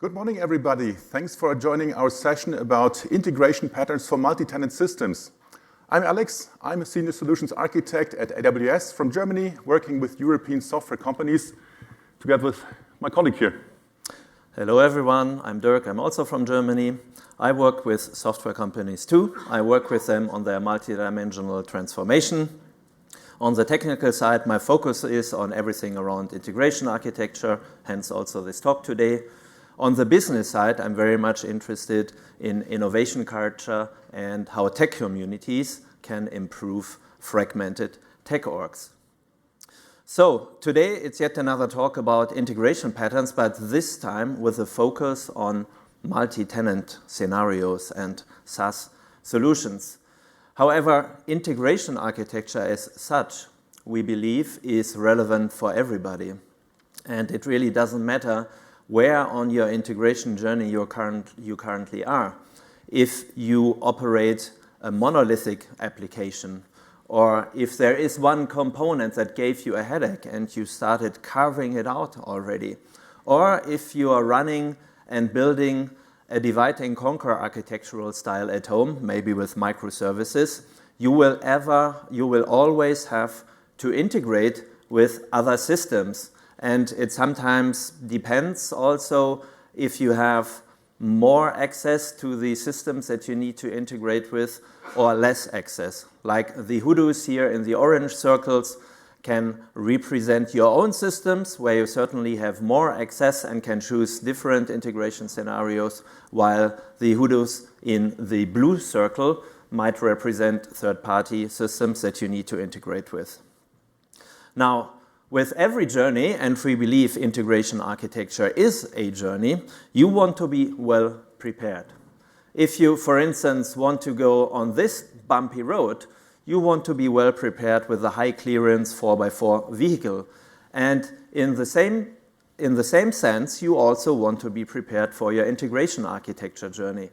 Good morning, everybody. Thanks for joining our session about integration patterns for multi-tenant systems. I'm Alex. I'm a Senior Solutions Architect at AWS from Germany, working with European software companies, together with my colleague here. Hello, everyone. I'm Dirk. I'm also from Germany. I work with software companies too. I work with them on their multi-dimensional transformation. On the technical side, my focus is on everything around integration architecture, hence also this talk today. On the business side, I'm very much interested in innovation culture and how tech communities can improve fragmented tech orgs. So today it's yet another talk about integration patterns, but this time with a focus on multi-tenant scenarios and SaaS solutions. However, integration architecture as such, we believe, is relevant for everybody. And it really doesn't matter where on your integration journey you currently are. If you operate a monolithic application, or if there is one component that gave you a headache and you started carving it out already, or if you are running and building a divide and conquer architectural style at home, maybe with microservices, you will always have to integrate with other systems. And it sometimes depends also if you have more access to the systems that you need to integrate with or less access. Like the hoodoos here in the orange circles can represent your own systems where you certainly have more access and can choose different integration scenarios, while the hoodoos in the blue circle might represent third-party systems that you need to integrate with. Now, with every journey, and we believe integration architecture is a journey, you want to be well prepared. If you, for instance, want to go on this bumpy road, you want to be well prepared with a high clearance 4x4 vehicle. And in the same sense, you also want to be prepared for your integration architecture journey.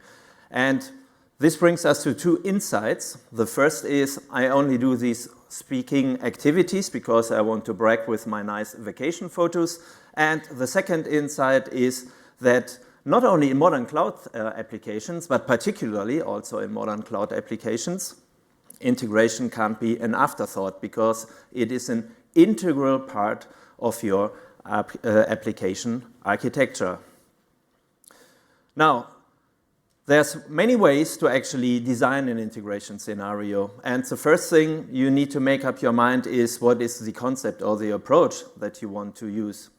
And this brings us to two insights. The first is I only do these speaking activities because I want to brag with my nice vacation photos. And the second insight is that not only in modern cloud applications, but particularly also in modern cloud applications, integration can't be an afterthought because it is an integral part of your application architecture. Now, there's many ways to actually design an integration scenario. And the first thing you need to make up your mind is what is the concept or the approach that you want to use.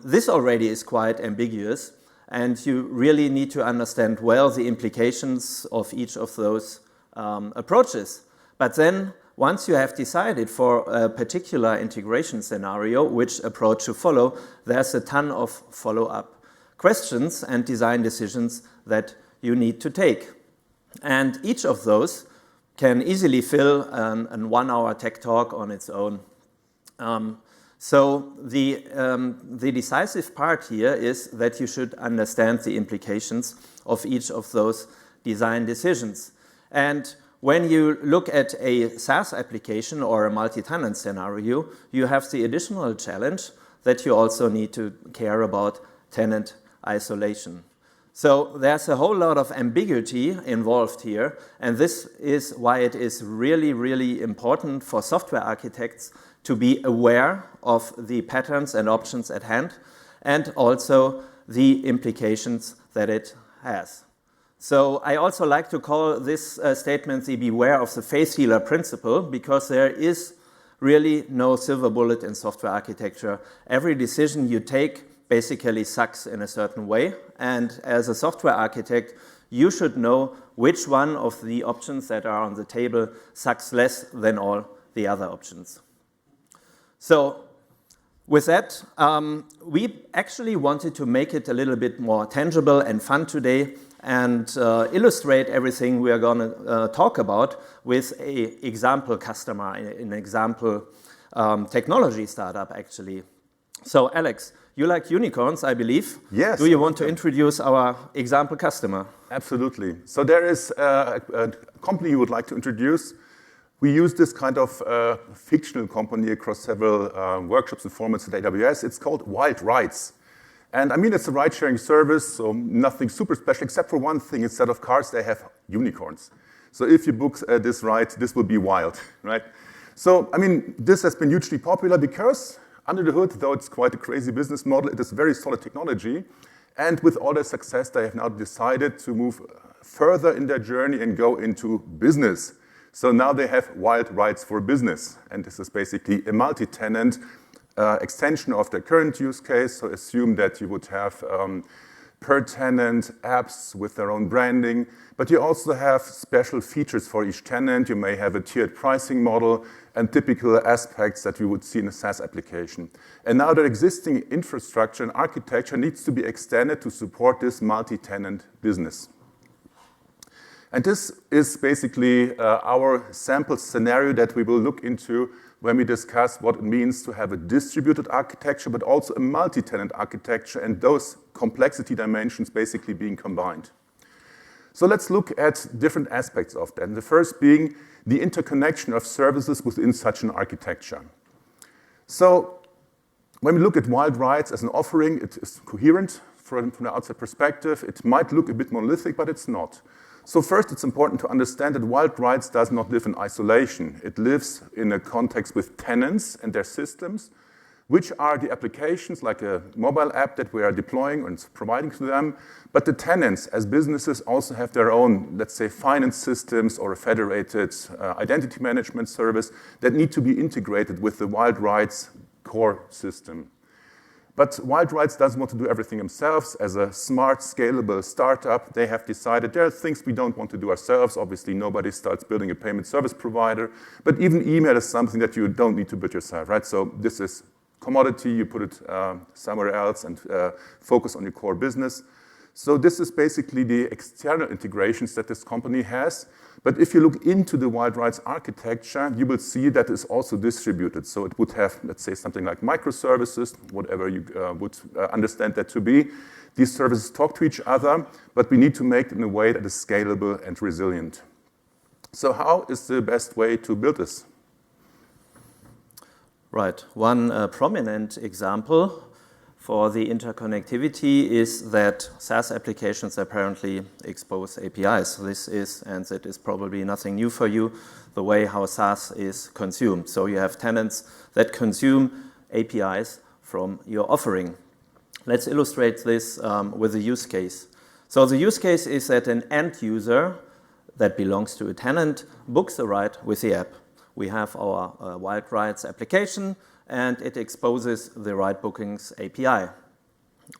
This already is quite ambiguous, and you really need to understand well the implications of each of those approaches. But then, once you have decided for a particular integration scenario, which approach to follow, there's a ton of follow-up questions and design decisions that you need to take. And each of those can easily fill a 1-hour tech talk on its own. So the decisive part here is that you should understand the implications of each of those design decisions. And when you look at a SaaS application or a multi-tenant scenario, you have the additional challenge that you also need to care about tenant isolation. So there's a whole lot of ambiguity involved here, and this is why it is really, really important for software architects to be aware of the patterns and options at hand, and also the implications that it has. So I also like to call this statement the beware of the faith healer principle, because there is really no silver bullet in software architecture. Every decision you take basically sucks in a certain way, and as a software architect, you should know which one of the options that are on the table sucks less than all the other options. So with that, we actually wanted to make it a little bit more tangible and fun today and illustrate everything we are going to talk about with an example customer, an example technology startup, actually. So, Alex, you like unicorns, I believe. Yes. Do you want to introduce our example customer? Absolutely. So there is a company you would like to introduce. We use this kind of fictional company across several workshops and formats at AWS. It's called Wild Rides. And I mean, it's a ride-sharing service, so nothing super special, except for one thing. Instead of cars, they have unicorns. So if you book this ride, this will be wild, right? So, I mean, this has been hugely popular because under the hood, though it's quite a crazy business model, it is very solid technology. And with all their success, they have now decided to move further in their journey and go into business. So now they have wild rides for business. And this is basically a multi-tenant extension of their current use case. So assume that you would have per-tenant apps with their own branding, but you also have special features for each tenant. You may have a tiered pricing model and typical aspects that you would see in a SaaS application. And now their existing infrastructure and architecture needs to be extended to support this multi-tenant business. And this is basically our sample scenario that we will look into when we discuss what it means to have a distributed architecture, but also a multi-tenant architecture, and those complexity dimensions basically being combined. So let's look at different aspects of that. And the first being the interconnection of services within such an architecture. So when we look at wild rides as an offering, it is coherent from the outside perspective. It might look a bit monolithic, but it's not. So first, it's important to understand that wild rides does not live in isolation. It lives in a context with tenants and their systems, which are the applications like a mobile app that we are deploying and providing to them. But the tenants, as businesses, also have their own, let's say, finance systems or a federated identity management service that need to be integrated with the wild rides core system. But Wild Rides doesn't want to do everything themselves. As a smart, scalable startup, they have decided there are things we don't want to do ourselves. Obviously, nobody starts building a payment service provider. But even email is something that you don't need to build yourself, right? So this is commodity. You put it somewhere else and focus on your core business. So this is basically the external integrations that this company has. But if you look into the Wild Rides architecture, you will see that it's also distributed. So it would have, let's say, something like microservices, whatever you would understand that to be. These services talk to each other, but we need to make it in a way that is scalable and resilient. So how is the best way to build this? Right. One prominent example for the interconnectivity is that SaaS applications apparently expose APIs. This is, and it is probably nothing new for you, the way how SaaS is consumed. So you have tenants that consume APIs from your offering. Let's illustrate this with a use case. So the use case is that an end user that belongs to a tenant books a ride with the app. We have our Wild Rides application, and it exposes the ride bookings API.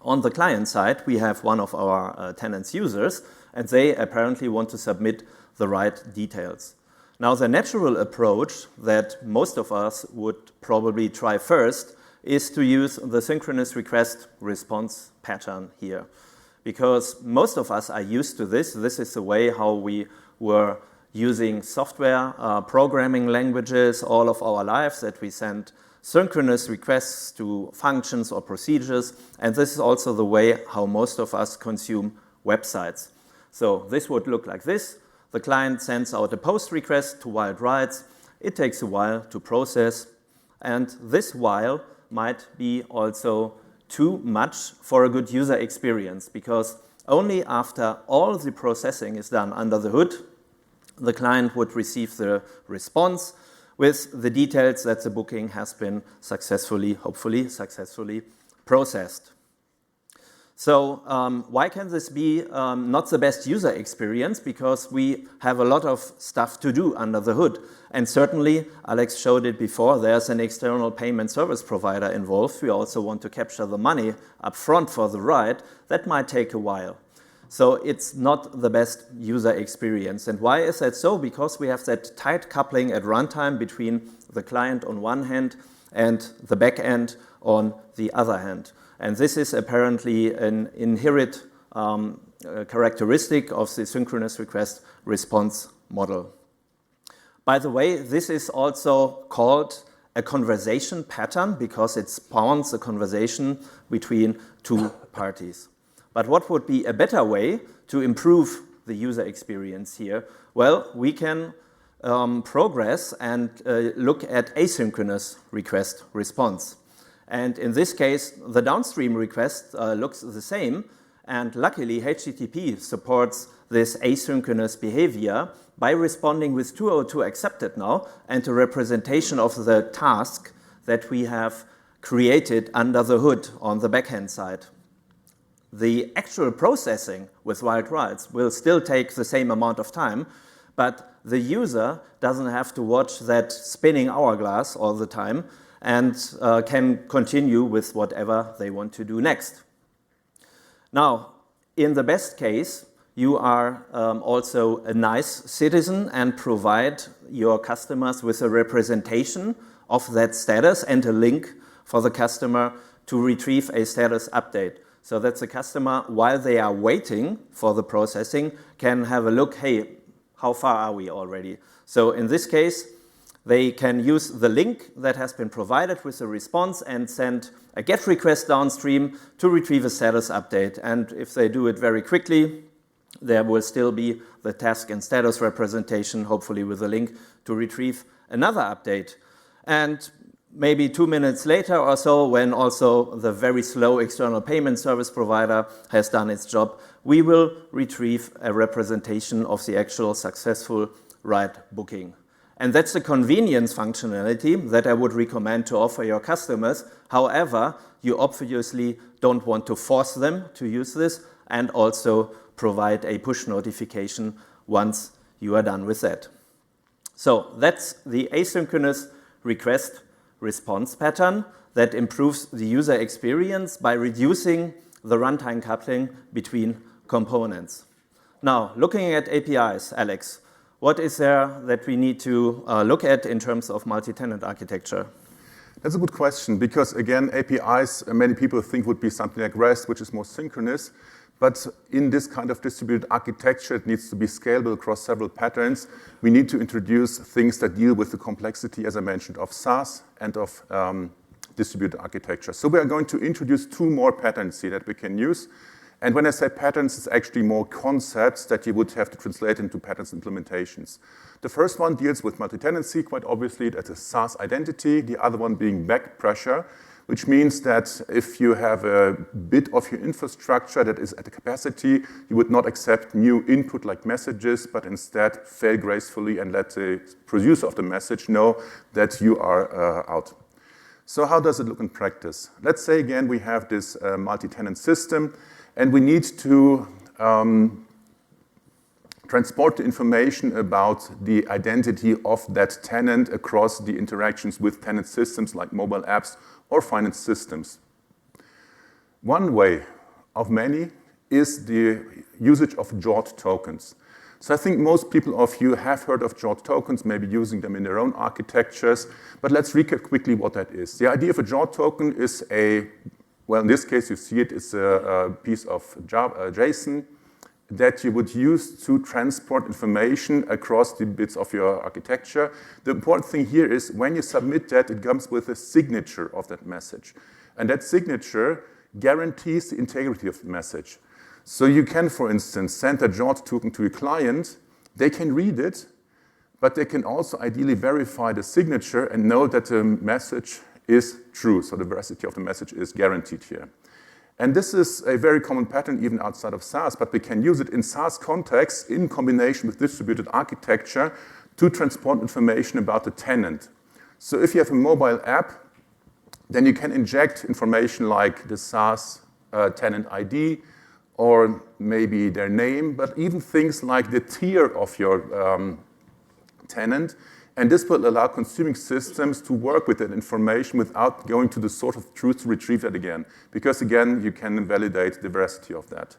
On the client side, we have one of our tenant's users, and they apparently want to submit the ride details. Now, the natural approach that most of us would probably try first is to use the synchronous request response pattern here. Because most of us are used to this. This is the way how we were using software, programming languages all of our lives, that we send synchronous requests to functions or procedures, and this is also the way how most of us consume websites. So this would look like this. The client sends out a post request to Wild Rides. It takes a while to process, and this while might be also too much for a good user experience, because only after all the processing is done under the hood, the client would receive the response with the details that the booking has been successfully, hopefully successfully processed. So why can this be not the best user experience? Because we have a lot of stuff to do under the hood. And certainly, Alex showed it before, there's an external payment service provider involved. We also want to capture the money up front for the ride. That might take a while. So it's not the best user experience. And why is that so? Because we have that tight coupling at runtime between the client on one hand and the back end on the other hand. And this is apparently an inherent characteristic of the synchronous request response model. By the way, this is also called a conversation pattern because it spawns a conversation between two parties. But what would be a better way to improve the user experience here? Well, we can progress and look at asynchronous request response. And in this case, the downstream request looks the same. And luckily, HTTP supports this asynchronous behavior by responding with 202 accepted now and a representation of the task that we have created under the hood on the backhand side. The actual processing with wild rights will still take the same amount of time, but the user doesn't have to watch that spinning hourglass all the time and can continue with whatever they want to do next. Now, in the best case, you are also a nice citizen and provide your customers with a representation of that status and a link for the customer to retrieve a status update. So that the customer, while they are waiting for the processing, can have a look, hey, how far are we already? So in this case, they can use the link that has been provided with the response and send a GET request downstream to retrieve a status update. And if they do it very quickly, there will still be the task and status representation, hopefully with a link to retrieve another update. And maybe 2 minutes later or so, when also the very slow external payment service provider has done its job, we will retrieve a representation of the actual successful ride booking. And that's the convenience functionality that I would recommend to offer your customers. However, you obviously don't want to force them to use this and also provide a push notification once you are done with that. So that's the asynchronous request response pattern that improves the user experience by reducing the runtime coupling between components. Now, looking at APIs, Alex, what is there that we need to look at in terms of multi-tenant architecture? That's a good question because, again, APIs, many people think would be something like REST, which is more synchronous. But in this kind of distributed architecture, it needs to be scalable across several patterns. We need to introduce things that deal with the complexity, as I mentioned, of SaaS and of distributed architecture. So we are going to introduce 2 more patterns here that we can use. And when I say patterns, it's actually more concepts that you would have to translate into patterns implementations. The first one deals with multi-tenancy, quite obviously, that's a SaaS identity. The other one being back pressure, which means that if you have a bit of your infrastructure that is at a capacity, you would not accept new input like messages, but instead fail gracefully and let the producer of the message know that you are out. So how does it look in practice? Let's say, again, we have this multi-tenant system, and we need to transport the information about the identity of that tenant across the interactions with tenant systems like mobile apps or finance systems. One way of many is the usage of JWT tokens. So I think most people of you have heard of JWT tokens, maybe using them in their own architectures, but let's recap quickly what that is. The idea of a JWT token is well, in this case, you see it's a piece of JSON that you would use to transport information across the bits of your architecture. The important thing here is when you submit that, it comes with a signature of that message. And that signature guarantees the integrity of the message. So you can, for instance, send a JWT token to a client. They can read it, but they can also ideally verify the signature and know that the message is true. So the veracity of the message is guaranteed here. And this is a very common pattern even outside of SaaS, but we can use it in SaaS context in combination with distributed architecture to transport information about the tenant. So if you have a mobile app, then you can inject information like the SaaS tenant ID or maybe their name, but even things like the tier of your tenant. And this will allow consuming systems to work with that information without going to the source of truth to retrieve that again. Because again, you can validate the veracity of that.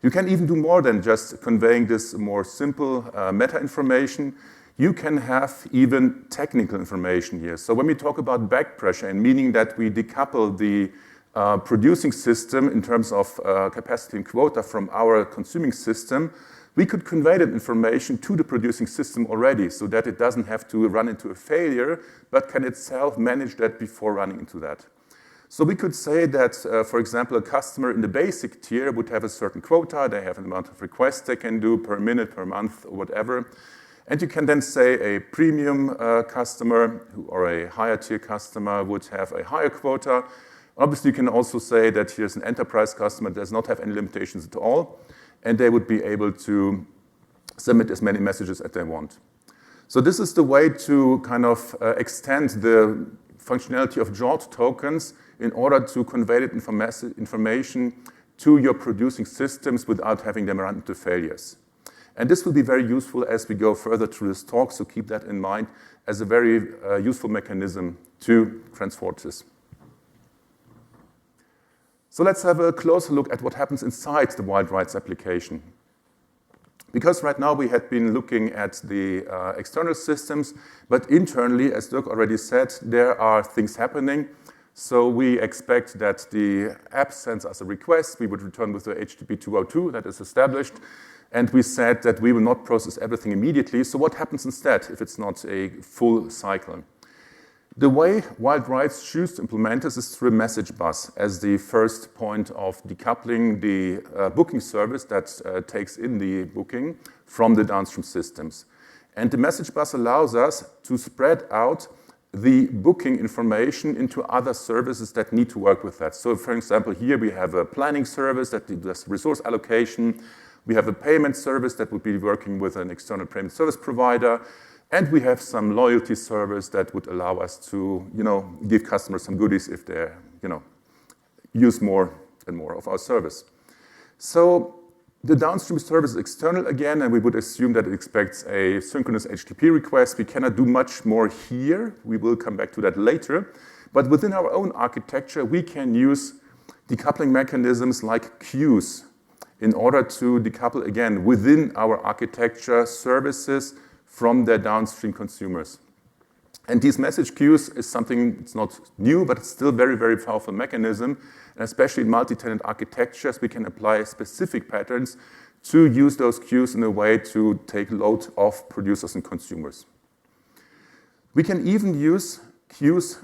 You can even do more than just conveying this more simple meta information. You can have even technical information here. So when we talk about back pressure, and meaning that we decouple the producing system in terms of capacity and quota from our consuming system, we could convey that information to the producing system already so that it doesn't have to run into a failure, but can itself manage that before running into that. So we could say that, for example, a customer in the basic tier would have a certain quota. They have an amount of requests they can do per minute, per month, or whatever. And you can then say a premium customer or a higher tier customer would have a higher quota. Obviously, you can also say that here's an enterprise customer that does not have any limitations at all, and they would be able to submit as many messages as they want. So this is the way to kind of extend the functionality of JWT tokens in order to convey that information to your producing systems without having them run into failures. And this will be very useful as we go further through this talk, so keep that in mind as a very useful mechanism to transport this. So let's have a closer look at what happens inside the wild rights application. Because right now we had been looking at the external systems, but internally, as Dirk already said, there are things happening. So we expect that the app sends us a request. We would return with the HTTP 202 that is established. And we said that we will not process everything immediately. So what happens instead if it's not a full cycle? The way wild rights choose to implement this is through a message bus as the first point of decoupling the booking service that takes in the booking from the downstream systems. And the message bus allows us to spread out the booking information into other services that need to work with that. So for example, here we have a planning service that does resource allocation. We have a payment service that would be working with an external payment service provider. And we have some loyalty service that would allow us to, give customers some goodies if they, use more and more of our service. So the downstream service is external again, and we would assume that it expects a synchronous HTTP request. We cannot do much more here. We will come back to that later. But within our own architecture, we can use decoupling mechanisms like queues in order to decouple, again, within our architecture services from their downstream consumers. And these message queues is something that's not new, but it's still a very, very powerful mechanism. And especially in multi-tenant architectures, we can apply specific patterns to use those queues in a way to take load off producers and consumers. We can even use queues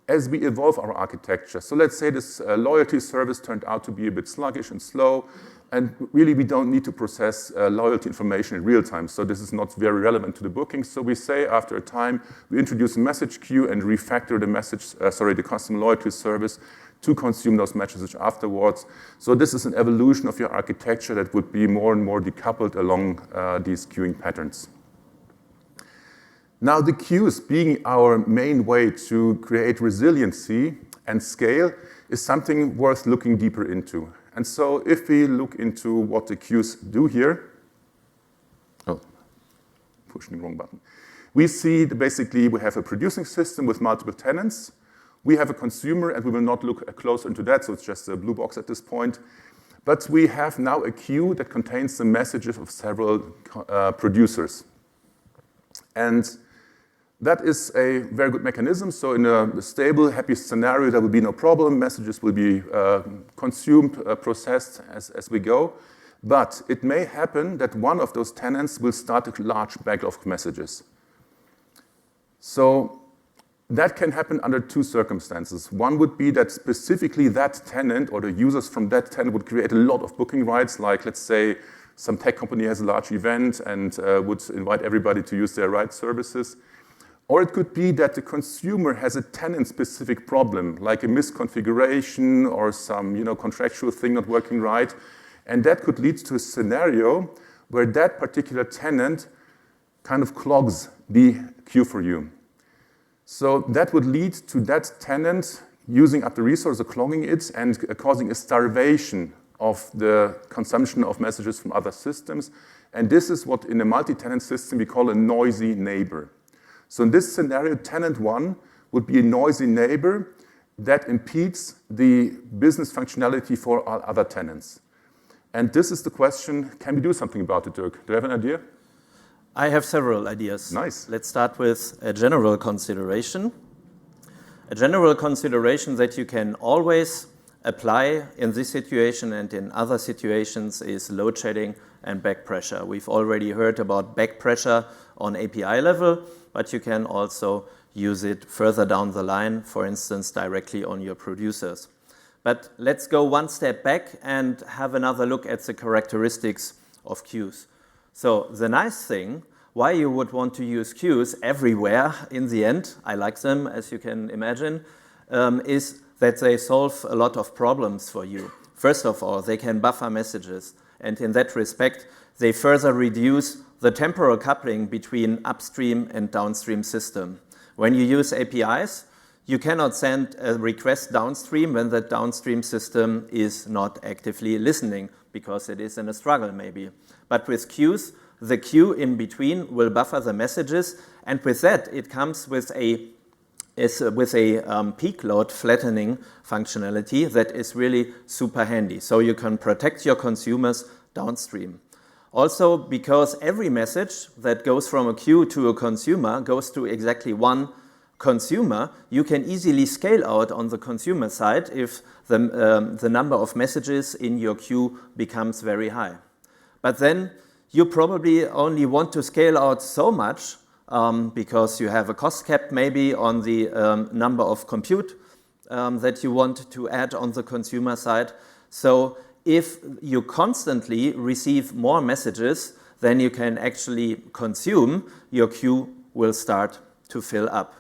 as we evolve our architecture. So let's say this loyalty service turned out to be a bit sluggish and slow, and really we don't need to process loyalty information in real time. So this is not very relevant to the booking. So we say after a time, we introduce a message queue and refactor the custom loyalty service to consume those messages afterwards. So this is an evolution of your architecture that would be more and more decoupled along these queuing patterns. Now, the queues being our main way to create resiliency and scale is something worth looking deeper into. And so if we look into what the queues do here, pushing the wrong button. We see that basically we have a producing system with multiple tenants. We have a consumer, and we will not look closer into that, so it's just a blue box at this point. But we have now a queue that contains the messages of several producers. And that is a very good mechanism. So in a stable, happy scenario, there will be no problem. Messages will be consumed, processed as we go. But it may happen that one of those tenants will start a large backlog of messages. So that can happen under two circumstances. One would be that specifically that tenant or the users from that tenant would create a lot of booking rights, like let's say some tech company has a large event and would invite everybody to use their ride services. Or it could be that the consumer has a tenant-specific problem, like a misconfiguration or some contractual thing not working right. And that could lead to a scenario where that particular tenant kind of clogs the queue for you. So that would lead to that tenant using up the resource or clogging it and causing a starvation of the consumption of messages from other systems. And this is what in a multi-tenant system we call a noisy neighbor. So in this scenario, tenant 1 would be a noisy neighbor that impedes the business functionality for all other tenants. And this is the question, can we do something about it, Dirk? Do you have an idea? I have several ideas. Nice. Let's start with a general consideration. A general consideration that you can always apply in this situation and in other situations is load shedding and back pressure. We've already heard about back pressure on API level, but you can also use it further down the line, for instance, directly on your producers. But let's go one step back and have another look at the characteristics of queues. So the nice thing why you would want to use queues everywhere in the end, I like them, as you can imagine, is that they solve a lot of problems for you. First of all, they can buffer messages, and in that respect, they further reduce the temporal coupling between upstream and downstream system. When you use APIs, you cannot send a request downstream when the downstream system is not actively listening because it is in a struggle maybe. But with queues, the queue in between will buffer the messages, and with that it comes with a peak load flattening functionality that is really super handy. So you can protect your consumers downstream. Also, because every message that goes from a queue to a consumer goes to exactly one consumer, you can easily scale out on the consumer side if the number of messages in your queue becomes very high. But then you probably only want to scale out so much because you have a cost cap maybe on the number of compute that you want to add on the consumer side. So if you constantly receive more messages than you can actually consume, your queue will start to fill up.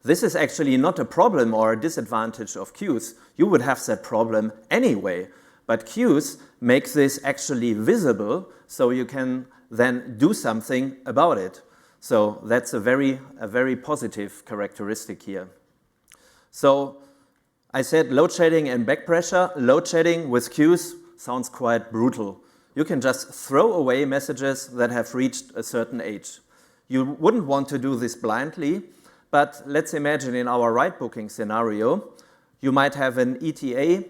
This is actually not a problem or a disadvantage of queues. You would have that problem anyway. But queues make this actually visible, so you can then do something about it. So that's a very positive characteristic here. So I said load shedding and back pressure. Load shedding with queues sounds quite brutal. You can just throw away messages that have reached a certain age. You wouldn't want to do this blindly, but let's imagine in our ride booking scenario, you might have an ETA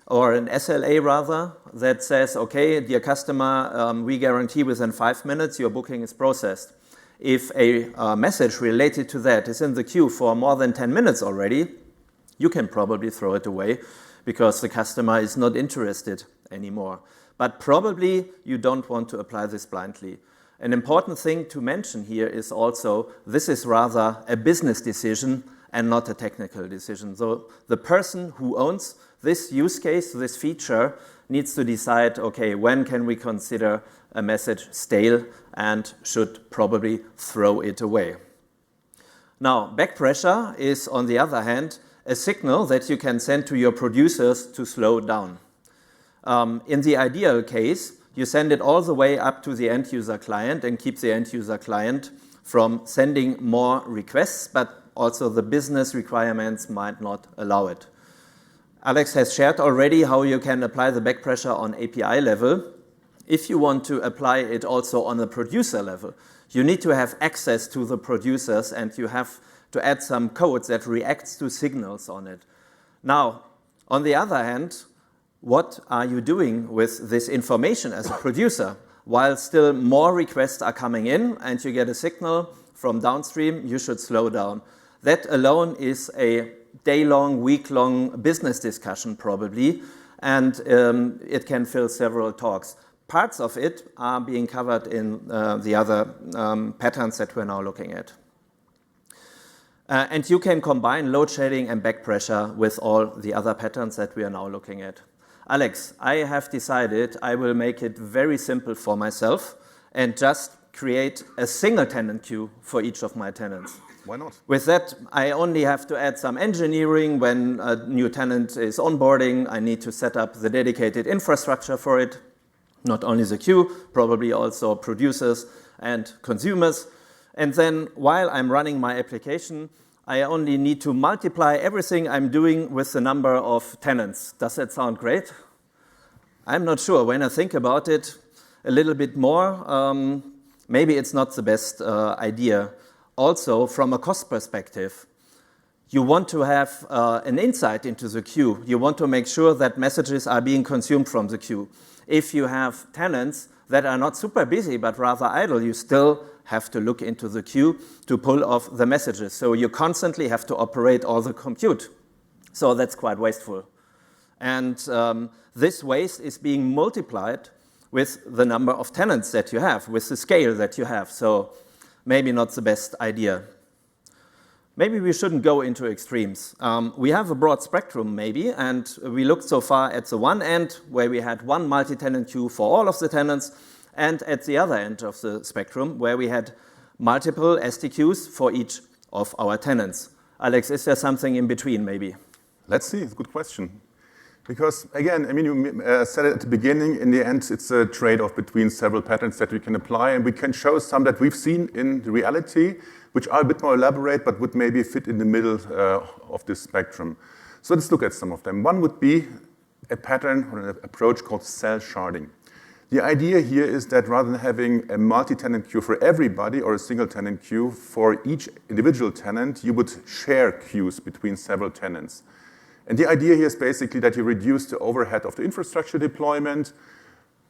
or an SLA rather that says, okay, dear customer, we guarantee within 5 minutes your booking is processed. If a message related to that is in the queue for more than 10 minutes already, you can probably throw it away because the customer is not interested anymore. But probably you don't want to apply this blindly. An important thing to mention here is also this is rather a business decision and not a technical decision. So the person who owns this use case, this feature, needs to decide, okay, when can we consider a message stale and should probably throw it away. Now, back pressure is, on the other hand, a signal that you can send to your producers to slow down. In the ideal case, you send it all the way up to the end user client and keep the end user client from sending more requests, but also the business requirements might not allow it. Alex has shared already how you can apply the back pressure on API level. If you want to apply it also on the producer level, you need to have access to the producers and you have to add some code that reacts to signals on it. Now, on the other hand, what are you doing with this information as a producer? While still more requests are coming in and you get a signal from downstream, you should slow down. That alone is a day-long, week-long business discussion probably, and it can fill several talks. Parts of it are being covered in the other patterns that we're now looking at. And you can combine load shedding and back pressure with all the other patterns that we are now looking at. Alex, I have decided I will make it very simple for myself and just create a single tenant queue for each of my tenants. Why not? With that, I only have to add some engineering. When a new tenant is onboarding, I need to set up the dedicated infrastructure for it. Not only the queue, probably also producers and consumers. And then while I'm running my application, I only need to multiply everything I'm doing with the number of tenants. Does that sound great? I'm not sure. When I think about it a little bit more, maybe it's not the best idea. Also, from a cost perspective, you want to have an insight into the queue. You want to make sure that messages are being consumed from the queue. If you have tenants that are not super busy but rather idle, you still have to look into the queue to pull off the messages. So you constantly have to operate all the compute. So that's quite wasteful. And this waste is being multiplied with the number of tenants that you have, with the scale that you have. So maybe not the best idea. Maybe we shouldn't go into extremes. We have a broad spectrum maybe, and we looked so far at the one end where we had one multi-tenant queue for all of the tenants, and at the other end of the spectrum, where we had multiple SDQs for each of our tenants. Alex, is there something in between, maybe? Let's see. It's a good question. Because, again, I mean, you said it at the beginning, in the end, it's a trade-off between several patterns that we can apply, and we can show some that we've seen in the reality, which are a bit more elaborate, but would maybe fit in the middle of this spectrum. So let's look at some of them. One would be a pattern or an approach called cell sharding. The idea here is that rather than having a multi-tenant queue for everybody or a single-tenant queue for each individual tenant, you would share queues between several tenants. And the idea here is basically that you reduce the overhead of the infrastructure deployment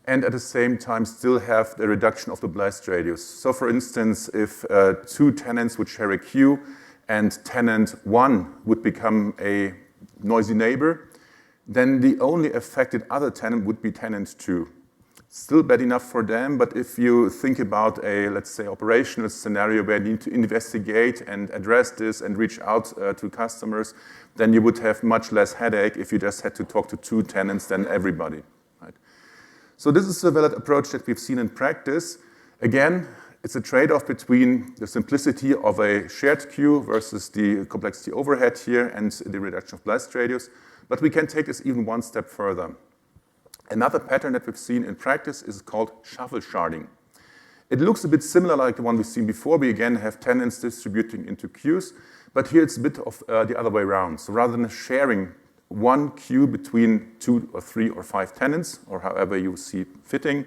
and at the same time still have the reduction of the blast radius. So for instance, if 2 tenants would share a queue and tenant 1 would become a noisy neighbor, then the only affected other tenant would be tenant 2. Still bad enough for them, but if you think about a, let's say, operational scenario where you need to investigate and address this and reach out to customers, then you would have much less headache if you just had to talk to 2 tenants than everybody. Right? So this is a valid approach that we've seen in practice. Again, it's a trade-off between the simplicity of a shared queue versus the complexity overhead here and the reduction of blast radius. But we can take this even one step further. Another pattern that we've seen in practice is called shuffle sharding. It looks a bit similar like the one we've seen before. We again have tenants distributing into queues, but here it's a bit of the other way around. So rather than sharing one queue between 2 or 3 or 5 tenants, or however you see fitting,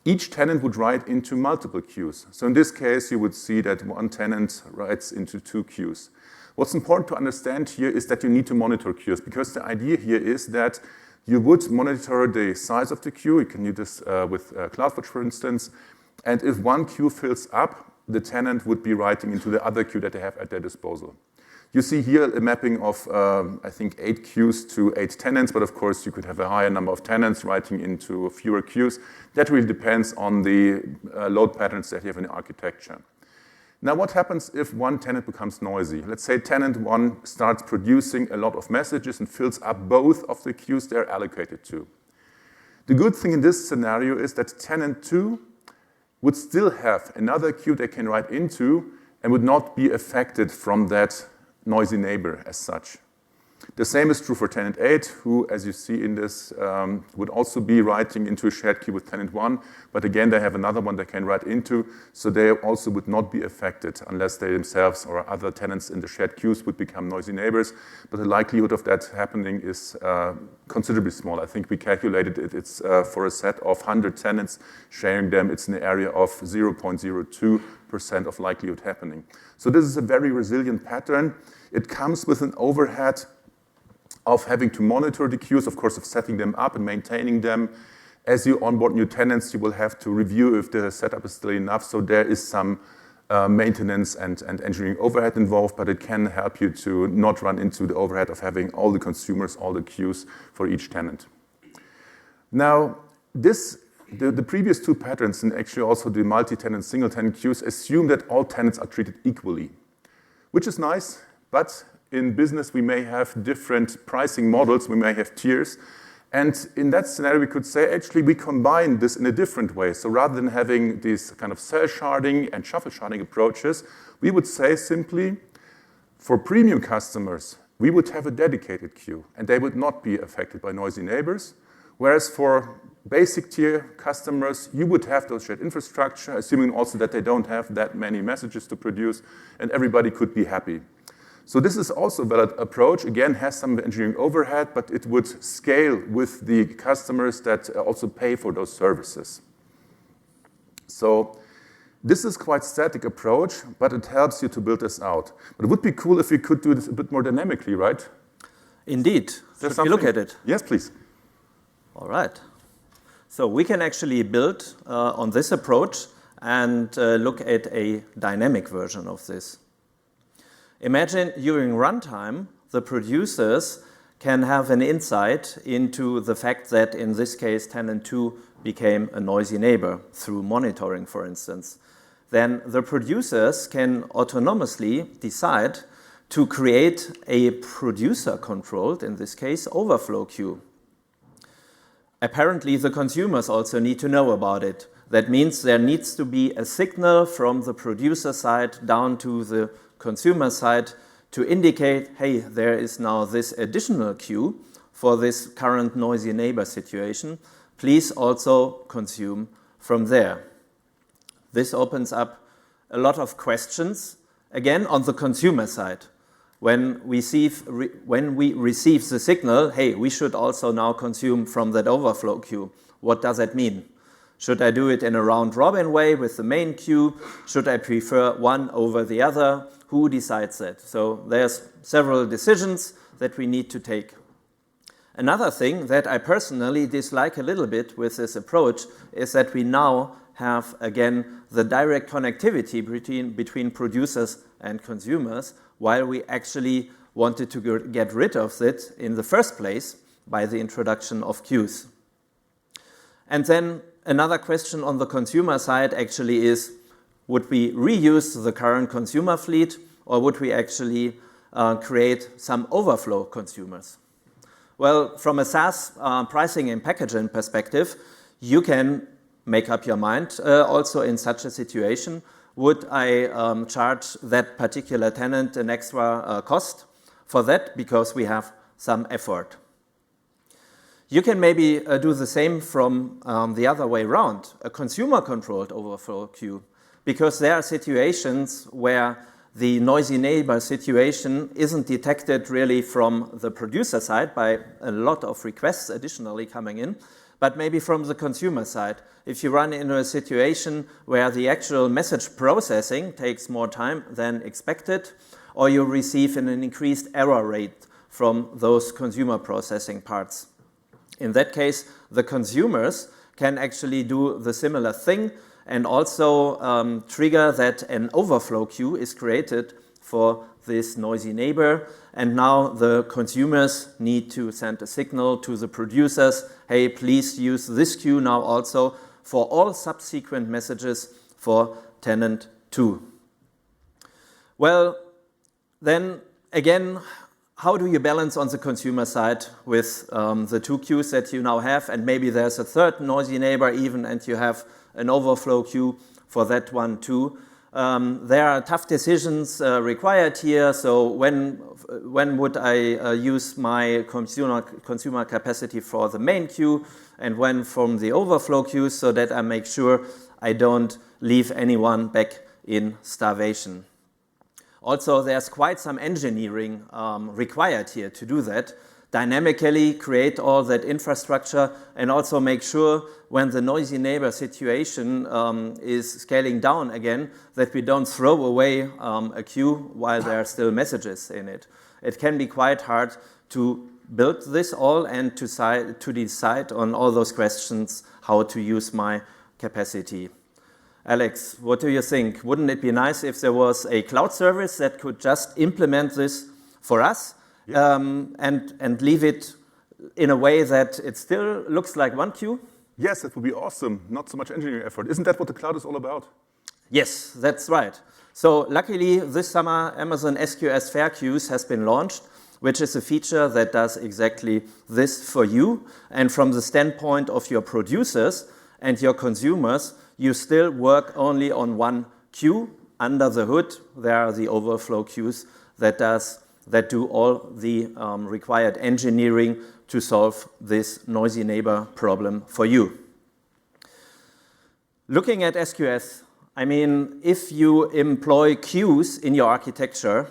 each tenant would write into multiple queues. So in this case, you would see that one tenant writes into 2 queues. What's important to understand here is that you need to monitor queues, because the idea here is that you would monitor the size of the queue. You can do this with CloudWatch, for instance. And if one queue fills up, the tenant would be writing into the other queue that they have at their disposal. You see here a mapping of, I think, 8 queues to 8 tenants, but of course you could have a higher number of tenants writing into fewer queues. That really depends on the load patterns that you have in the architecture. Now, what happens if one tenant becomes noisy? Let's say tenant 1 starts producing a lot of messages and fills up both of the queues they're allocated to. The good thing in this scenario is that tenant 2 would still have another queue they can write into and would not be affected from that noisy neighbor as such. The same is true for tenant 8, who, as you see in this, would also be writing into a shared queue with tenant 1, but again, they have another one they can write into, so they also would not be affected unless they themselves or other tenants in the shared queues would become noisy neighbors, but the likelihood of that happening is considerably small. I think we calculated it's for a set of 100 tenants sharing them, it's in the area of 0.02% of likelihood happening. So this is a very resilient pattern. It comes with an overhead of having to monitor the queues, of course, of setting them up and maintaining them. As you onboard new tenants, you will have to review if the setup is still enough. So there is some maintenance and engineering overhead involved, but it can help you to not run into the overhead of having all the consumers, all the queues for each tenant. Now, the previous 2 patterns, and actually also the multi-tenant, single-tenant queues, assume that all tenants are treated equally, which is nice, but in business, we may have different pricing models, we may have tiers, and in that scenario, we could say, actually, we combine this in a different way. So rather than having these kind of cell sharding and shuffle sharding approaches, we would say simply, for premium customers, we would have a dedicated queue, and they would not be affected by noisy neighbors, whereas for basic tier customers, you would have those shared infrastructure, assuming also that they don't have that many messages to produce, and everybody could be happy. So this is also a valid approach. Again, has some engineering overhead, but it would scale with the customers that also pay for those services. So this is quite static approach, but it helps you to build this out. But it would be cool if we could do this a bit more dynamically, right? Indeed. Should we look at it? Yes, please. All right. So we can actually build on this approach and look at a dynamic version of this. Imagine during runtime, the producers can have an insight into the fact that, in this case, tenant 2 became a noisy neighbor through monitoring, for instance. Then the producers can autonomously decide to create a producer-controlled, in this case, overflow queue. Apparently, the consumers also need to know about it. That means there needs to be a signal from the producer side down to the consumer side to indicate, hey, there is now this additional queue for this current noisy neighbor situation. Please also consume from there. This opens up a lot of questions, again, on the consumer side. When we receive the signal, hey, we should also now consume from that overflow queue. What does that mean? Should I do it in a round-robin way with the main queue? Should I prefer one over the other? Who decides that? So there's several decisions that we need to take. Another thing that I personally dislike a little bit with this approach is that we now have, again, the direct connectivity between producers and consumers, while we actually wanted to get rid of it in the first place by the introduction of queues. And then another question on the consumer side actually is, would we reuse the current consumer fleet, or would we actually create some overflow consumers? Well, from a SaaS pricing and packaging perspective, you can make up your mind also in such a situation. Would I charge that particular tenant an extra cost for that because we have some effort? You can maybe do the same from the other way around, a consumer-controlled overflow queue, because there are situations where the noisy neighbor situation isn't detected really from the producer side by a lot of requests additionally coming in, but maybe from the consumer side. If you run into a situation where the actual message processing takes more time than expected, or you receive an increased error rate from those consumer processing parts. In that case, the consumers can actually do the similar thing and also trigger that an overflow queue is created for this noisy neighbor. And now the consumers need to send a signal to the producers, hey, please use this queue now also for all subsequent messages for tenant 2. Well, then again, how do you balance on the consumer side with the two queues that you now have, and maybe there's a third noisy neighbor even, and you have an overflow queue for that one too. There are tough decisions required here. So when would I use my consumer capacity for the main queue, and when from the overflow queue, so that I make sure I don't leave anyone back in starvation. Also, there's quite some engineering required here to do that. Dynamically create all that infrastructure and also make sure when the noisy neighbor situation is scaling down again, that we don't throw away a queue while there are still messages in it. It can be quite hard to build this all and to decide on all those questions how to use my capacity. Alex, what do you think? Wouldn't it be nice if there was a cloud service that could just implement this for us? Yeah. And leave it in a way that it still looks like one queue? Yes, that would be awesome. Not so much engineering effort. Isn't that what the cloud is all about? Yes, that's right. So luckily, this summer, Amazon SQS Fair Queues has been launched, which is a feature that does exactly this for you. And from the standpoint of your producers and your consumers, you still work only on one queue. Under the hood, there are the overflow queues that do all the required engineering to solve this noisy neighbor problem for you. Looking at SQS, I mean, if you employ queues in your architecture,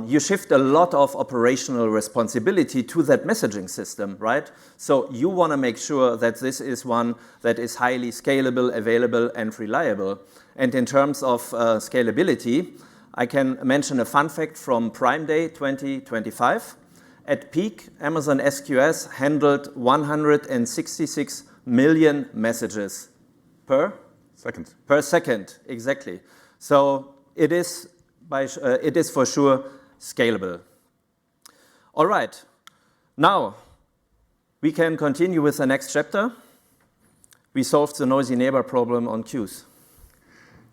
you shift a lot of operational responsibility to that messaging system, right? So you want to make sure that this is one that is highly scalable, available, and reliable. And in terms of scalability, I can mention a fun fact from Prime Day 2025. At peak, Amazon SQS handled 166 million messages per second, exactly. So it is for sure scalable. All right, now we can continue with the next chapter. We solved the noisy neighbor problem on queues.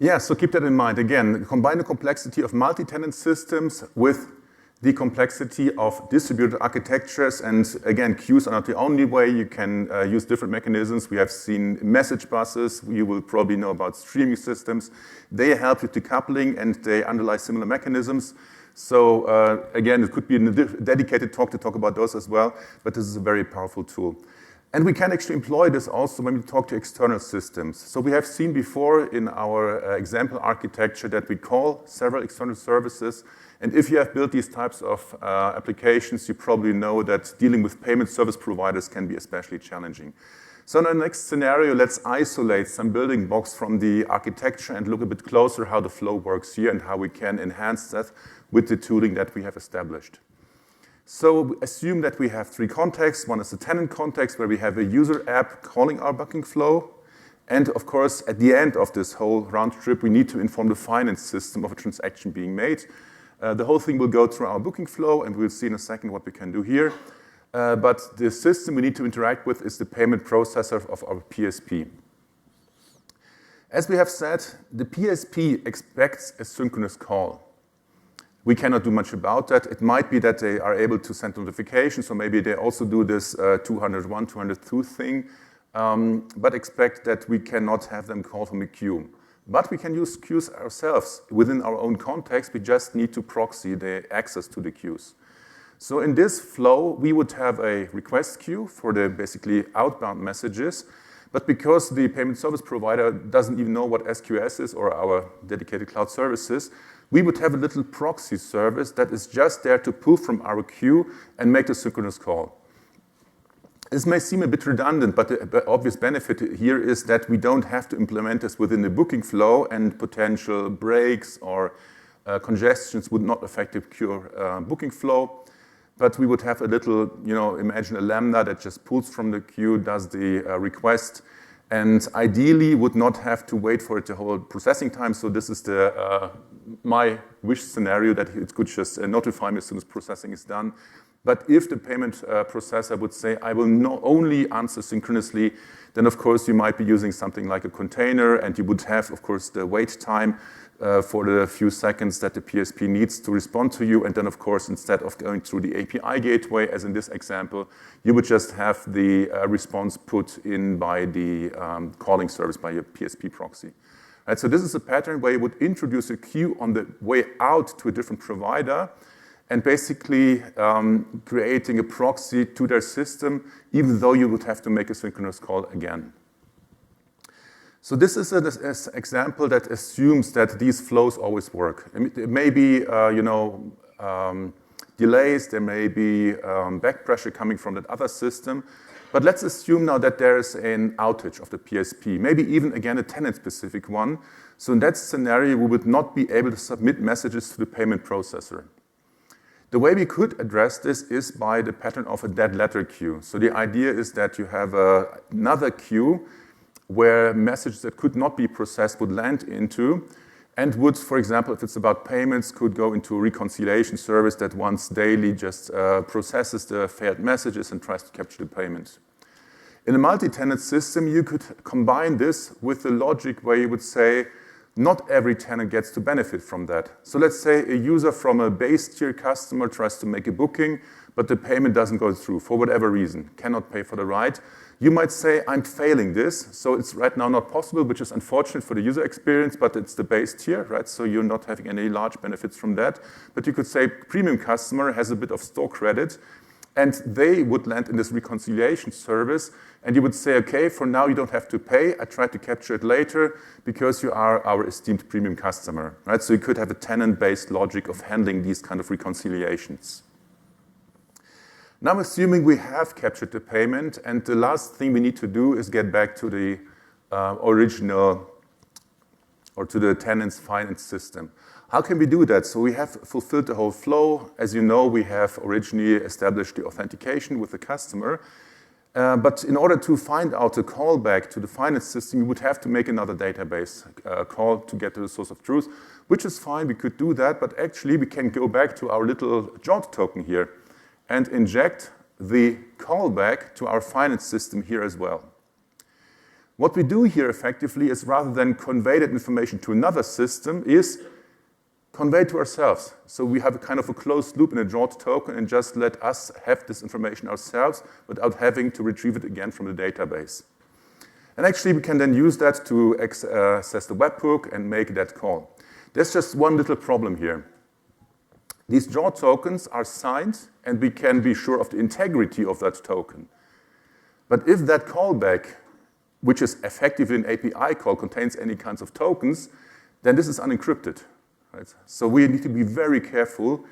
Yeah, so keep that in mind. Again, combine the complexity of multi-tenant systems with the complexity of distributed architectures, and again, queues are not the only way. You can use different mechanisms. We have seen message buses. You will probably know about streaming systems. They help with decoupling, and they underlie similar mechanisms. So again, it could be a dedicated talk to talk about those as well, but this is a very powerful tool. And we can actually employ this also when we talk to external systems. So we have seen before in our example architecture that we call several external services. And if you have built these types of applications, you probably know that dealing with payment service providers can be especially challenging. So in the next scenario, let's isolate some building blocks from the architecture and look a bit closer how the flow works here and how we can enhance that with the tooling that we have established. So assume that we have three contexts. One is the tenant context, where we have a user app calling our booking flow. And of course, at the end of this whole round trip, we need to inform the finance system of a transaction being made. The whole thing will go through our booking flow, and we'll see in a second what we can do here. But the system we need to interact with is the payment processor of our PSP. As we have said, the PSP expects a synchronous call. We cannot do much about that. It might be that they are able to send notifications, or maybe they also do this 201, 202 thing, but expect that we cannot have them call from a queue. But we can use queues ourselves within our own context. We just need to proxy the access to the queues. So in this flow, we would have a request queue for the basically outbound messages. But because the payment service provider doesn't even know what SQS is or our dedicated cloud services, we would have a little proxy service that is just there to pull from our queue and make the synchronous call. This may seem a bit redundant, but the obvious benefit here is that we don't have to implement this within the booking flow, and potential breaks or congestions would not affect the pure booking flow. But we would have a little, imagine a Lambda that just pulls from the queue, does the request, and ideally would not have to wait for it the whole processing time. So this is my wish scenario, that it could just notify me as soon as processing is done. But if the payment processor would say, I will not only answer synchronously, then of course you might be using something like a container, and you would have, of course, the wait time for the few seconds that the PSP needs to respond to you. And then, of course, instead of going through the API gateway, as in this example, you would just have the response put in by the calling service, by your PSP proxy. Right, so this is a pattern where you would introduce a queue on the way out to a different provider, and basically creating a proxy to their system, even though you would have to make a synchronous call again. So this is an example that assumes that these flows always work. There may be, delays, there may be back pressure coming from that other system, but let's assume now that there is an outage of the PSP, maybe even, again, a tenant-specific one. So in that scenario, we would not be able to submit messages to the payment processor. The way we could address this is by the pattern of a dead letter queue. So the idea is that you have another queue where messages that could not be processed would land into, and would, for example, if it's about payments, could go into a reconciliation service that once daily just processes the failed messages and tries to capture the payment. In a multi-tenant system, you could combine this with the logic where you would say, not every tenant gets to benefit from that. So let's say a user from a base tier customer tries to make a booking, but the payment doesn't go through for whatever reason, cannot pay for the ride. You might say, I'm failing this, so it's right now not possible, which is unfortunate for the user experience, but it's the base tier, right? So you're not having any large benefits from that. But you could say premium customer has a bit of store credit, and they would land in this reconciliation service, and you would say, okay, for now you don't have to pay. I try to capture it later because you are our esteemed premium customer, right? So you could have a tenant-based logic of handling these kind of reconciliations. Now, I'm assuming we have captured the payment, and the last thing we need to do is get back to the original, or to the tenant's finance system. How can we do that? So we have fulfilled the whole flow. As you know, we have originally established the authentication with the customer. But in order to find out the callback to the finance system, you would have to make another database call to get to the source of truth, which is fine. We could do that, but actually we can go back to our little jaunt token here and inject the callback to our finance system here as well. What we do here effectively is, rather than convey that information to another system, is convey to ourselves. So we have a kind of a closed loop in a JWT token and just let us have this information ourselves without having to retrieve it again from the database. And actually, we can then use that to access the webhook and make that call. There's just one little problem here. These JWT tokens are signed, and we can be sure of the integrity of that token. But if that callback, which is effectively an API call, contains any kinds of tokens, then this is unencrypted. Right? So we need to be very careful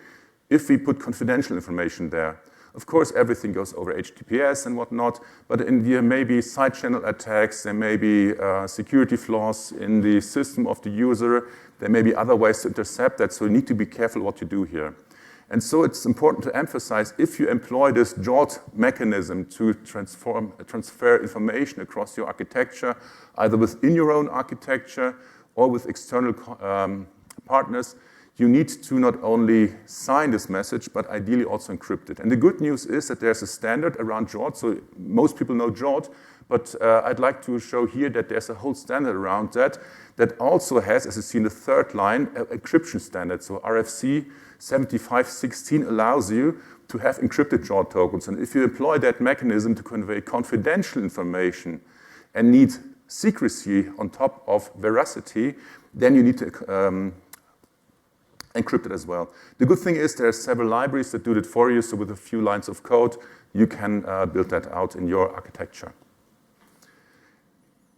if we put confidential information there. Of course, everything goes over HTTPS and whatnot, but there may be side channel attacks, there may be security flaws in the system of the user, there may be other ways to intercept that, so you need to be careful what you do here. And so it's important to emphasize, if you employ this JWT mechanism to transfer information across your architecture, either within your own architecture or with external partners, you need to not only sign this message, but ideally also encrypt it. And the good news is that there's a standard around JWT, so most people know JWT, but I'd like to show here that there's a whole standard around that also has, as you see in the third line, an encryption standard. So RFC 7516 allows you to have encrypted JWT tokens. And if you employ that mechanism to convey confidential information and need secrecy on top of veracity, then you need to encrypt it as well. The good thing is there are several libraries that do it for you, so with a few lines of code, you can build that out in your architecture.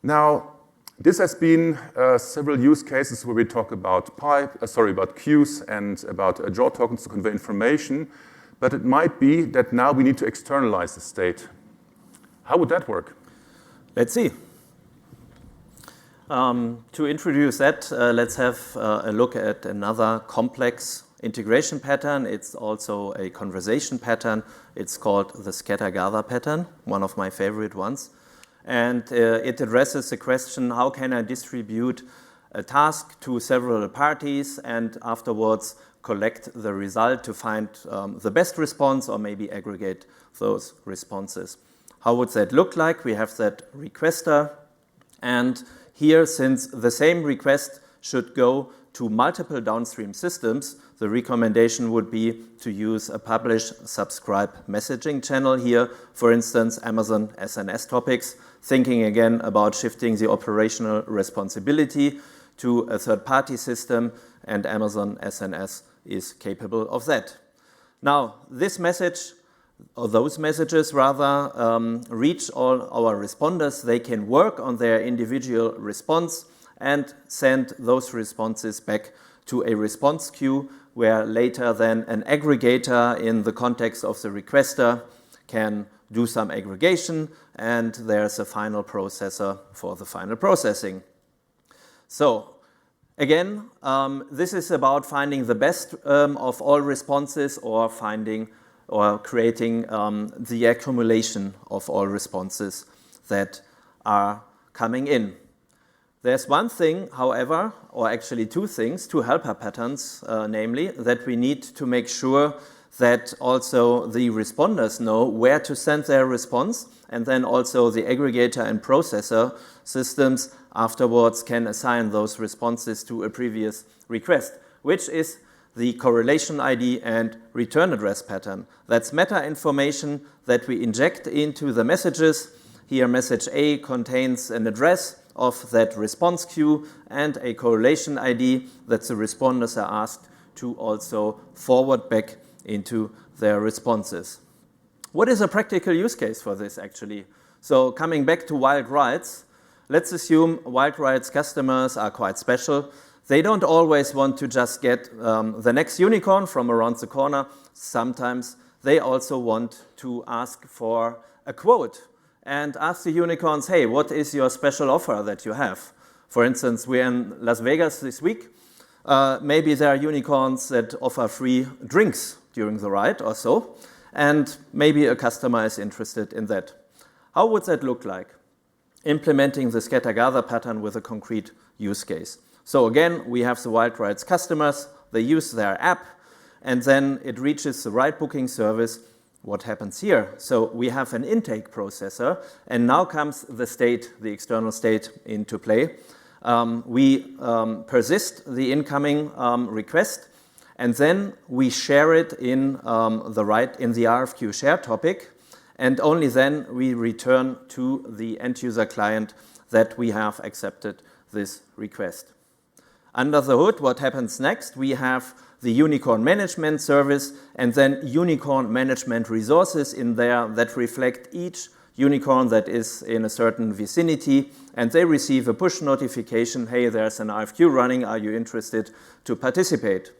Now, this has been several use cases where we talk about about queues and about JWT tokens to convey information, but it might be that now we need to externalize the state. How would that work? Let's see. To introduce that, let's have a look at another complex integration pattern. It's also a conversation pattern. It's called the scatter-gather pattern, one of my favorite ones. And it addresses the question, how can I distribute a task to several parties and afterwards collect the result to find the best response or maybe aggregate those responses. How would that look like? We have that requester, and here, since the same request should go to multiple downstream systems, the recommendation would be to use a publish-subscribe messaging channel here, for instance, Amazon SNS topics, thinking again about shifting the operational responsibility to a third-party system, and Amazon SNS is capable of that. Now, this message, or those messages rather, reach all our responders. They can work on their individual response and send those responses back to a response queue where later then an aggregator in the context of the requester can do some aggregation, and there's a final processor for the final processing. So again, this is about finding the best of all responses or creating the accumulation of all responses that are coming in. There's one thing, however, or actually two things, two helper patterns, namely, that we need to make sure that also the responders know where to send their response, and then also the aggregator and processor systems afterwards can assign those responses to a previous request, which is the correlation ID and return address pattern. That's meta information that we inject into the messages. Here, message A contains an address of that response queue and a correlation ID that the responders are asked to also forward back into their responses. What is a practical use case for this, actually? So coming back to wild rides, let's assume wild rides customers are quite special. They don't always want to just get the next unicorn from around the corner. Sometimes they also want to ask for a quote and ask the unicorns, hey, what is your special offer that you have? For instance, we're in Las Vegas this week. Maybe there are unicorns that offer free drinks during the ride or so, and maybe a customer is interested in that. How would that look like? Implementing the scatter-gather pattern with a concrete use case. So again, we have the wild rides customers, they use their app, and then it reaches the ride booking service. What happens here? So we have an intake processor, and now comes the state, the external state, into play. we persist the incoming request, and then we share it in the RFQ share topic, and only then we return to the end user client that we have accepted this request. Under the hood, what happens next? We have the Unicorn Management Service and then Unicorn Management Resources in there that reflect each unicorn that is in a certain vicinity, and they receive a push notification, hey, there's an RFQ running, are you interested to participate?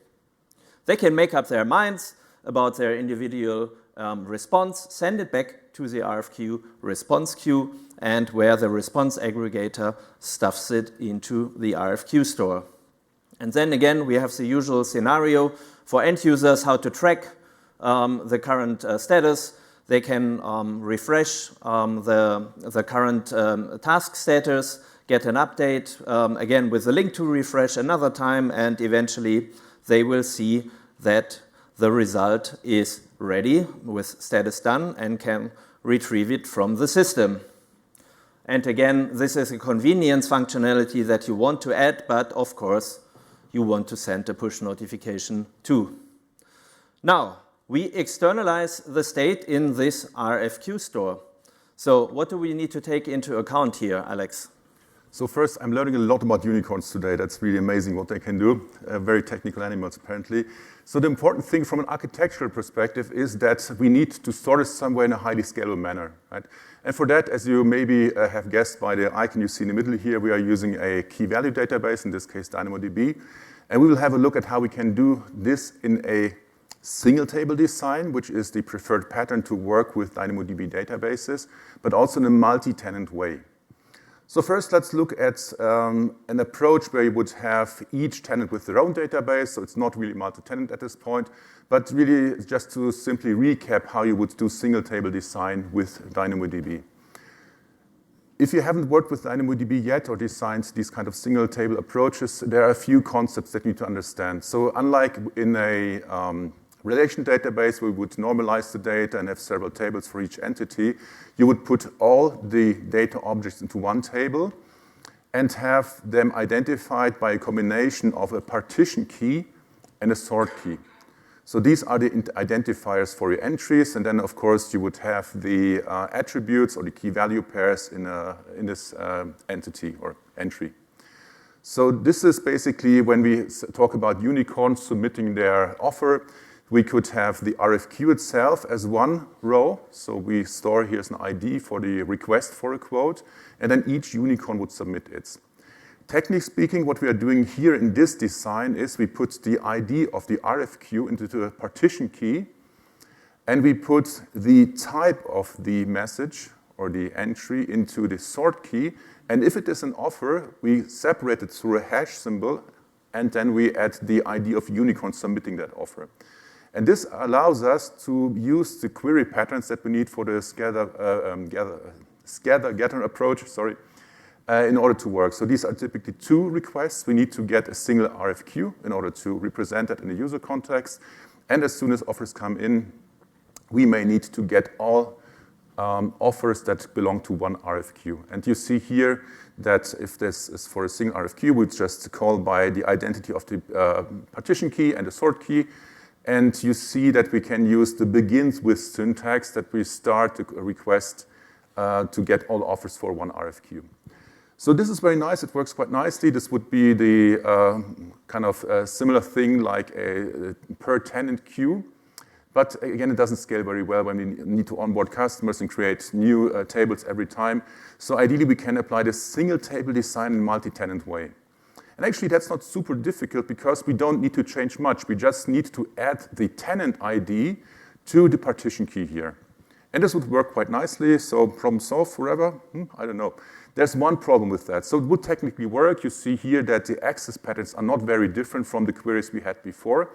They can make up their minds about their individual response, send it back to the RFQ response queue, and where the response aggregator stuffs it into the RFQ store. And then again, we have the usual scenario for end users, how to track the current status. They can refresh the current task status, get an update, again with a link to refresh another time, and eventually they will see that the result is ready with status done and can retrieve it from the system. And again, this is a convenience functionality that you want to add, but of course, you want to send a push notification too. Now, we externalize the state in this RFQ store. So what do we need to take into account here, Alex? So first, I'm learning a lot about unicorns today. That's really amazing what they can do. Very technical animals, apparently. So the important thing from an architectural perspective is that we need to store it somewhere in a highly scalable manner, right? And for that, as you maybe have guessed by the icon you see in the middle here, we are using a key value database, in this case DynamoDB. And we will have a look at how we can do this in a single table design, which is the preferred pattern to work with DynamoDB databases, but also in a multi-tenant way. So first, let's look at an approach where you would have each tenant with their own database, so it's not really multi-tenant at this point, but really just to simply recap how you would do single table design with DynamoDB. If you haven't worked with DynamoDB yet or designed these kind of single table approaches, there are a few concepts that you need to understand. So unlike in a relation database where we would normalize the data and have several tables for each entity, you would put all the data objects into one table and have them identified by a combination of a partition key and a sort key. So these are the identifiers for your entries, and then of course you would have the attributes or the key value pairs in this entity or entry. So this is basically when we talk about unicorns submitting their offer. We could have the RFQ itself as one row. So we store here's an ID for the request for a quote, and then each unicorn would submit its. Technically speaking, what we are doing here in this design is we put the ID of the RFQ into the partition key, and we put the type of the message or the entry into the sort key. And if it is an offer, we separate it through a hash symbol, and then we add the ID of unicorn submitting that offer. And this allows us to use the query patterns that we need for the scatter approach, in order to work. So these are typically two requests. We need to get a single RFQ in order to represent that in the user context. And as soon as offers come in, we may need to get all offers that belong to one RFQ. And you see here that if this is for a single RFQ, we just call by the identity of the partition key and the sort key. And you see that we can use the begins with syntax that we start a request to get all offers for one RFQ. So this is very nice. It works quite nicely. This would be the kind of similar thing like a per tenant queue. But again, it doesn't scale very well when we need to onboard customers and create new tables every time. So ideally, we can apply this single table design in a multi-tenant way. And actually, that's not super difficult because we don't need to change much. We just need to add the tenant ID to the partition key here. And this would work quite nicely. So problem solved forever? I don't know. There's one problem with that. So it would technically work. You see here that the access patterns are not very different from the queries we had before.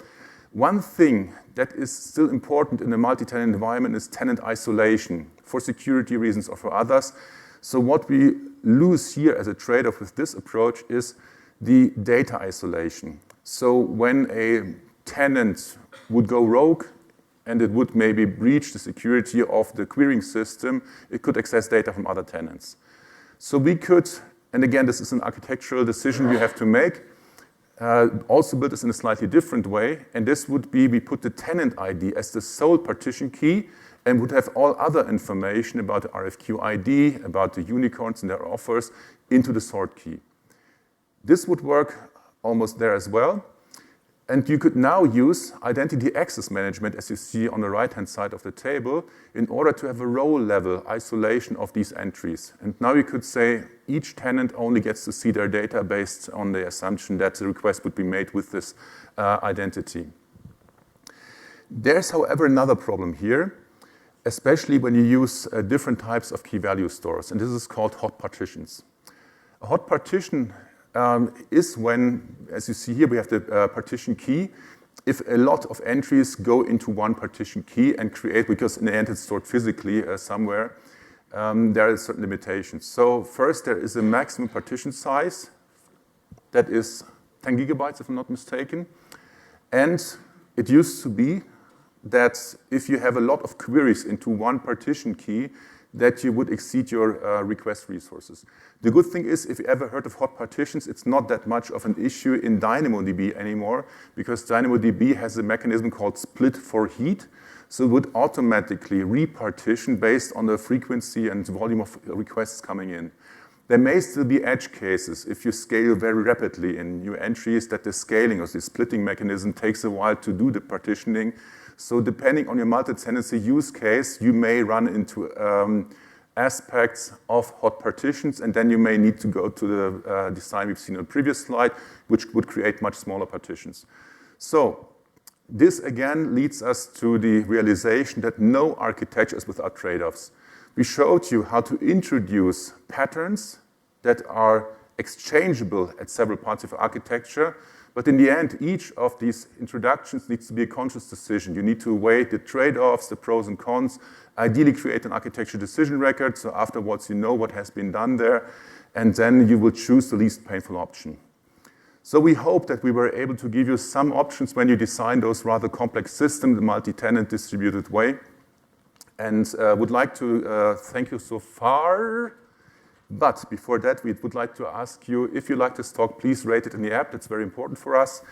One thing that is still important in a multi-tenant environment is tenant isolation for security reasons or for others. So what we lose here as a trade-off with this approach is the data isolation. So when a tenant would go rogue and it would maybe breach the security of the querying system, it could access data from other tenants. So we could And again, this is an architectural decision you have to make. Also build this in a slightly different way. And this would be, we put the tenant ID as the sole partition key and would have all other information about the RFQ ID, about the unicorns and their offers into the sort key. This would work almost there as well. And you could now use identity access management, as you see on the right-hand side of the table, in order to have a role-level isolation of these entries. And now you could say each tenant only gets to see their data based on the assumption that the request would be made with this identity. There's, however, another problem here, especially when you use different types of key value stores, and this is called hot partitions. A hot partition is when, as you see here, we have the partition key. If a lot of entries go into one partition key and create, because in the end it's stored physically somewhere, there are certain limitations. So first, there is a maximum partition size that is 10 gigabytes, if I'm not mistaken. And it used to be that if you have a lot of queries into one partition key, that you would exceed your request resources. The good thing is, if you ever heard of hot partitions, it's not that much of an issue in DynamoDB anymore, because DynamoDB has a mechanism called split for heat, so it would automatically repartition based on the frequency and volume of requests coming in. There may still be edge cases if you scale very rapidly in new entries, that the scaling or the splitting mechanism takes a while to do the partitioning. So depending on your multi-tenancy use case, you may run into aspects of hot partitions, and then you may need to go to the design we've seen on the previous slide, which would create much smaller partitions. So this again leads us to the realization that no architecture is without trade-offs. We showed you how to introduce patterns that are exchangeable at several parts of architecture. But in the end, each of these introductions needs to be a conscious decision. You need to weigh the trade-offs, the pros and cons, ideally create an architecture decision record, so afterwards you know what has been done there, and then you will choose the least painful option. So we hope that we were able to give you some options when you design those rather complex systems, the multi-tenant distributed way. And would like to thank you so far. But before that, we would like to ask you, if you like this talk, please rate it in the app. That's very important for us.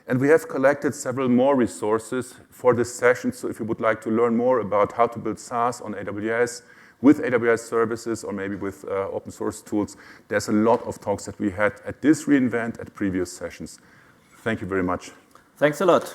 And we have collected several more resources for this session. So if you would like to learn more about how to build SaaS on AWS, with AWS services, or maybe with open source tools, there's a lot of talks that we had at this reInvent, at previous sessions. Thank you very much. Thanks a lot.